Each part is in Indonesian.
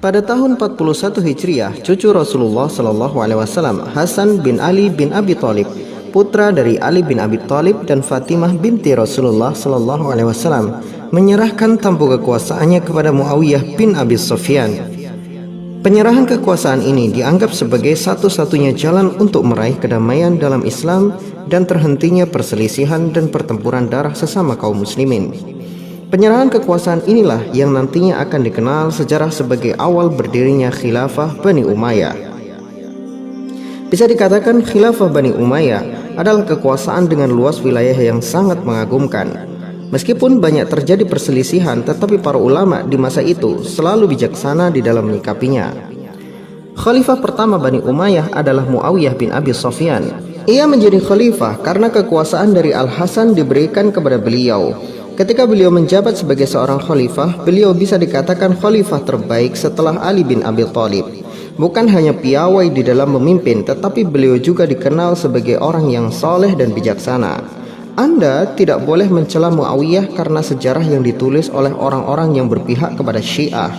Pada tahun 41 Hijriah, cucu Rasulullah Shallallahu Alaihi Wasallam, Hasan bin Ali bin Abi Thalib, putra dari Ali bin Abi Thalib dan Fatimah binti Rasulullah Shallallahu Alaihi Wasallam, menyerahkan tampuk kekuasaannya kepada Muawiyah bin Abi Sufyan. Penyerahan kekuasaan ini dianggap sebagai satu-satunya jalan untuk meraih kedamaian dalam Islam dan terhentinya perselisihan dan pertempuran darah sesama kaum muslimin. Penyerahan kekuasaan inilah yang nantinya akan dikenal sejarah sebagai awal berdirinya Khilafah Bani Umayyah. Bisa dikatakan Khilafah Bani Umayyah adalah kekuasaan dengan luas wilayah yang sangat mengagumkan. Meskipun banyak terjadi perselisihan, tetapi para ulama di masa itu selalu bijaksana di dalam menyikapinya. Khalifah pertama Bani Umayyah adalah Muawiyah bin Abi Sufyan. Ia menjadi khalifah karena kekuasaan dari Al-Hasan diberikan kepada beliau. Ketika beliau menjabat sebagai seorang khalifah, beliau bisa dikatakan khalifah terbaik setelah Ali bin Abi Thalib. Bukan hanya piawai di dalam memimpin, tetapi beliau juga dikenal sebagai orang yang soleh dan bijaksana. Anda tidak boleh mencela Muawiyah karena sejarah yang ditulis oleh orang-orang yang berpihak kepada Syiah.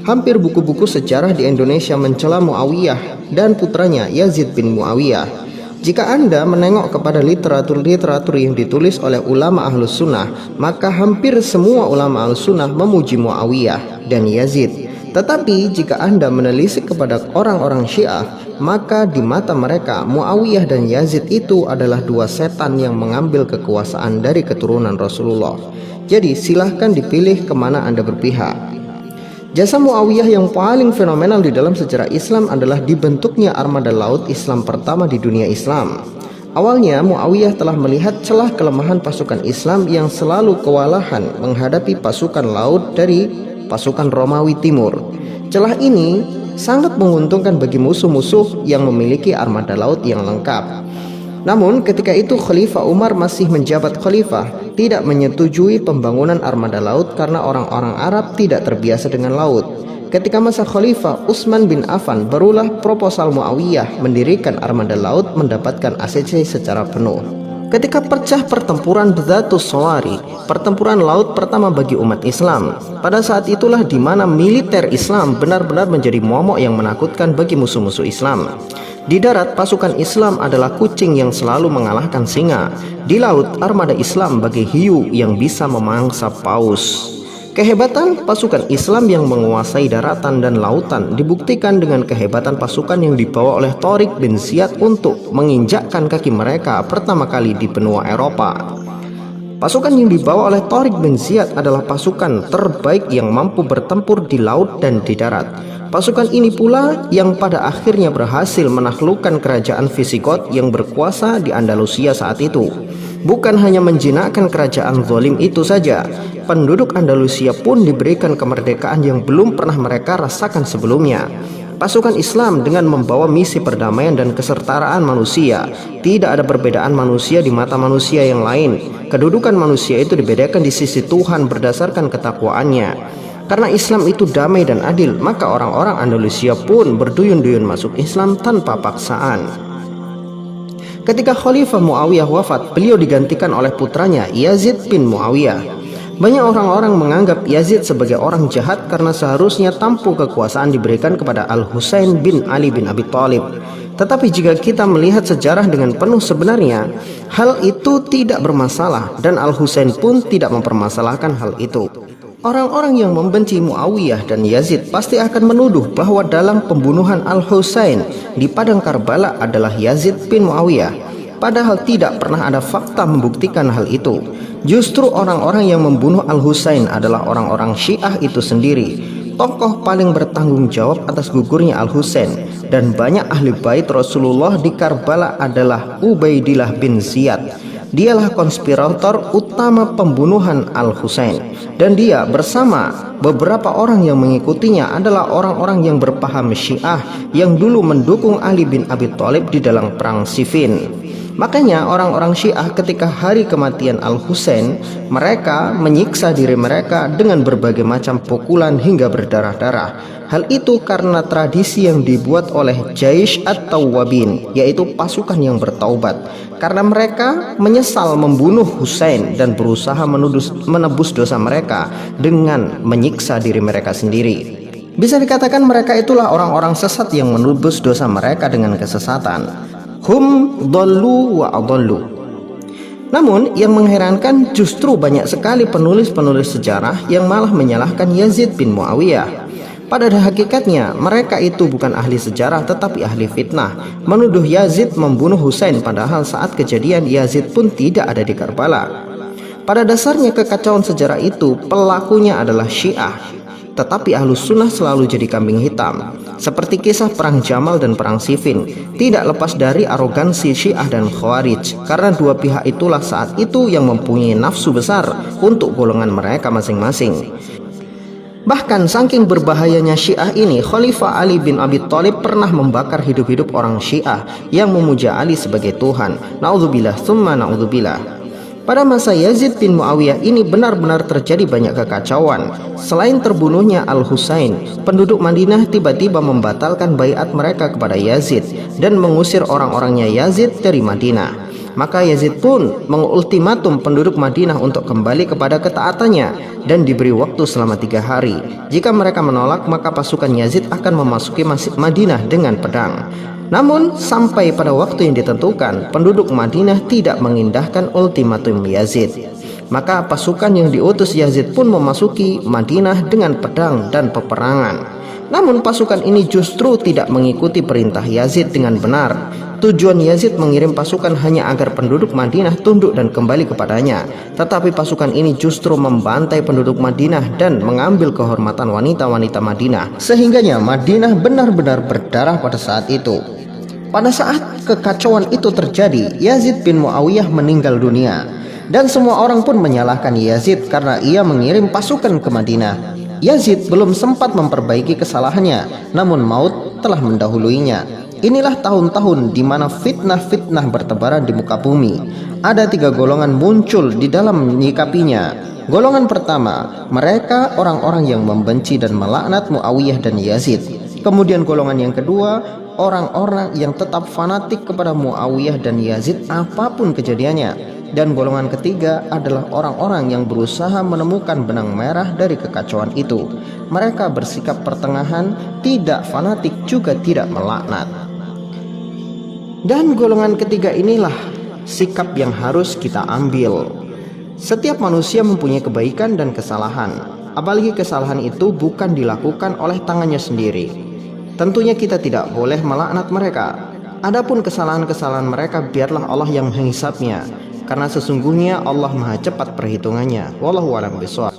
Hampir buku-buku sejarah di Indonesia mencela Muawiyah dan putranya Yazid bin Muawiyah. Jika Anda menengok kepada literatur yang ditulis oleh ulama Ahlus Sunnah, maka hampir semua ulama Ahlus Sunnah memuji Muawiyah dan Yazid. Tetapi jika Anda menelisik kepada orang-orang Syiah, maka di mata mereka Muawiyah dan Yazid itu adalah dua setan yang mengambil kekuasaan dari keturunan Rasulullah. Jadi silahkan dipilih kemana Anda berpihak. Jasa Muawiyah yang paling fenomenal di dalam sejarah Islam adalah dibentuknya armada laut Islam pertama di dunia Islam. Awalnya Muawiyah telah melihat celah kelemahan pasukan Islam yang selalu kewalahan menghadapi pasukan laut dari pasukan Romawi Timur. Celah ini sangat menguntungkan bagi musuh-musuh yang memiliki armada laut yang lengkap. Namun ketika itu Khalifah Umar masih menjabat khalifah, tidak menyetujui pembangunan armada laut karena orang-orang Arab tidak terbiasa dengan laut. Ketika masa Khalifah Utsman bin Affan, barulah proposal Muawiyah mendirikan armada laut mendapatkan ACC secara penuh. Ketika pecah pertempuran Dzatus Shawari, pertempuran laut pertama bagi umat Islam, pada saat itulah di mana militer Islam benar-benar menjadi momok yang menakutkan bagi musuh-musuh Islam. Di darat, pasukan Islam adalah kucing yang selalu mengalahkan singa. Di laut, armada Islam bagai hiu yang bisa memangsa paus. Kehebatan pasukan Islam yang menguasai daratan dan lautan dibuktikan dengan kehebatan pasukan yang dibawa oleh Tariq bin Ziyad untuk menginjakkan kaki mereka pertama kali di benua Eropa. Pasukan yang dibawa oleh Tariq bin Ziyad adalah pasukan terbaik yang mampu bertempur di laut dan di darat. Pasukan ini pula yang pada akhirnya berhasil menaklukkan kerajaan Visigot yang berkuasa di Andalusia saat itu. Bukan hanya menjinakkan kerajaan zalim itu saja, penduduk Andalusia pun diberikan kemerdekaan yang belum pernah mereka rasakan sebelumnya. Pasukan Islam dengan membawa misi perdamaian dan kesetaraan manusia. Tidak ada perbedaan manusia di mata manusia yang lain. Kedudukan manusia itu dibedakan di sisi Tuhan berdasarkan ketakwaannya. Karena Islam itu damai dan adil, maka orang-orang Andalusia pun berduyun-duyun masuk Islam tanpa paksaan. Ketika Khalifah Muawiyah wafat, beliau digantikan oleh putranya Yazid bin Muawiyah. Banyak orang-orang menganggap Yazid sebagai orang jahat karena seharusnya tampuk kekuasaan diberikan kepada Al-Husain bin Ali bin Abi Thalib. Tetapi jika kita melihat sejarah dengan penuh sebenarnya, hal itu tidak bermasalah dan Al-Husain pun tidak mempermasalahkan hal itu. Orang-orang yang membenci Muawiyah dan Yazid pasti akan menuduh bahwa dalam pembunuhan Al-Husain di padang Karbala adalah Yazid bin Muawiyah. Padahal tidak pernah ada fakta membuktikan hal itu. Justru orang-orang yang membunuh Al-Husain adalah orang-orang Syiah itu sendiri. Tokoh paling bertanggung jawab atas gugurnya Al-Husain dan banyak ahli bait Rasulullah di Karbala adalah Ubaidillah bin Ziyad. Dialah konspirator utama pembunuhan Al-Husain dan dia bersama beberapa orang yang mengikutinya adalah orang-orang yang berpaham Syiah yang dulu mendukung Ali bin Abi Thalib di dalam perang Siffin. Makanya orang-orang Syiah ketika hari kematian Al-Husain, mereka menyiksa diri mereka dengan berbagai macam pukulan hingga berdarah-darah. Hal itu karena tradisi yang dibuat oleh Jaish at-Tawwabin, yaitu pasukan yang bertaubat. Karena mereka menyesal membunuh Husain dan berusaha menebus dosa mereka dengan menyiksa diri mereka sendiri. Bisa dikatakan mereka itulah orang-orang sesat yang menebus dosa mereka dengan kesesatan. Hum dhallu wa adallu. Namun yang mengherankan justru banyak sekali penulis-penulis sejarah yang malah menyalahkan Yazid bin Muawiyah. Pada hakikatnya mereka itu bukan ahli sejarah tetapi ahli fitnah, menuduh Yazid membunuh Husain padahal saat kejadian Yazid pun tidak ada di Karbala. Pada dasarnya kekacauan sejarah itu pelakunya adalah Syiah, tetapi Ahlus Sunnah selalu jadi kambing hitam. Seperti kisah perang Jamal dan perang Siffin, tidak lepas dari arogansi Syiah dan Khawarij, karena dua pihak itulah saat itu yang mempunyai nafsu besar untuk golongan mereka masing-masing. Bahkan saking berbahayanya Syiah ini, Khalifah Ali bin Abi Thalib pernah membakar hidup-hidup orang Syiah yang memuja Ali sebagai Tuhan. Na'udzubillah tsumma na'udzubillah. Pada masa Yazid bin Muawiyah ini benar-benar terjadi banyak kekacauan. Selain terbunuhnya Al-Husain, penduduk Madinah tiba-tiba membatalkan baiat mereka kepada Yazid dan mengusir orang-orangnya Yazid dari Madinah. Maka Yazid pun mengultimatum penduduk Madinah untuk kembali kepada ketaatannya dan diberi waktu selama 3 hari. Jika mereka menolak, maka pasukan Yazid akan memasuki Madinah dengan pedang. Namun sampai pada waktu yang ditentukan, penduduk Madinah tidak mengindahkan ultimatum Yazid. Maka pasukan yang diutus Yazid pun memasuki Madinah dengan pedang dan peperangan. Namun pasukan ini justru tidak mengikuti perintah Yazid dengan benar. Tujuan Yazid mengirim pasukan hanya agar penduduk Madinah tunduk dan kembali kepadanya. Tetapi pasukan ini justru membantai penduduk Madinah dan mengambil kehormatan wanita-wanita Madinah. Sehingganya Madinah benar-benar berdarah pada saat itu. Pada saat kekacauan itu terjadi, Yazid bin Muawiyah meninggal dunia. Dan semua orang pun menyalahkan Yazid karena ia mengirim pasukan ke Madinah. Yazid belum sempat memperbaiki kesalahannya, namun maut telah mendahuluinya. Inilah tahun-tahun di mana fitnah-fitnah bertebaran di muka bumi. Ada 3 golongan muncul di dalam menyikapinya. Golongan pertama, mereka orang-orang yang membenci dan melaknat Muawiyah dan Yazid. Kemudian golongan yang kedua, orang-orang yang tetap fanatik kepada Muawiyah dan Yazid apapun kejadiannya. Dan golongan ketiga adalah orang-orang yang berusaha menemukan benang merah dari kekacauan itu. Mereka bersikap pertengahan, tidak fanatik juga tidak melaknat. Dan golongan ketiga inilah sikap yang harus kita ambil. Setiap manusia mempunyai kebaikan dan kesalahan, apalagi kesalahan itu bukan dilakukan oleh tangannya sendiri. Tentunya kita tidak boleh melaknat mereka. Adapun kesalahan-kesalahan mereka biarlah Allah yang menghisapnya, karena sesungguhnya Allah Maha cepat perhitungannya. Wallahu a'lam bishawab.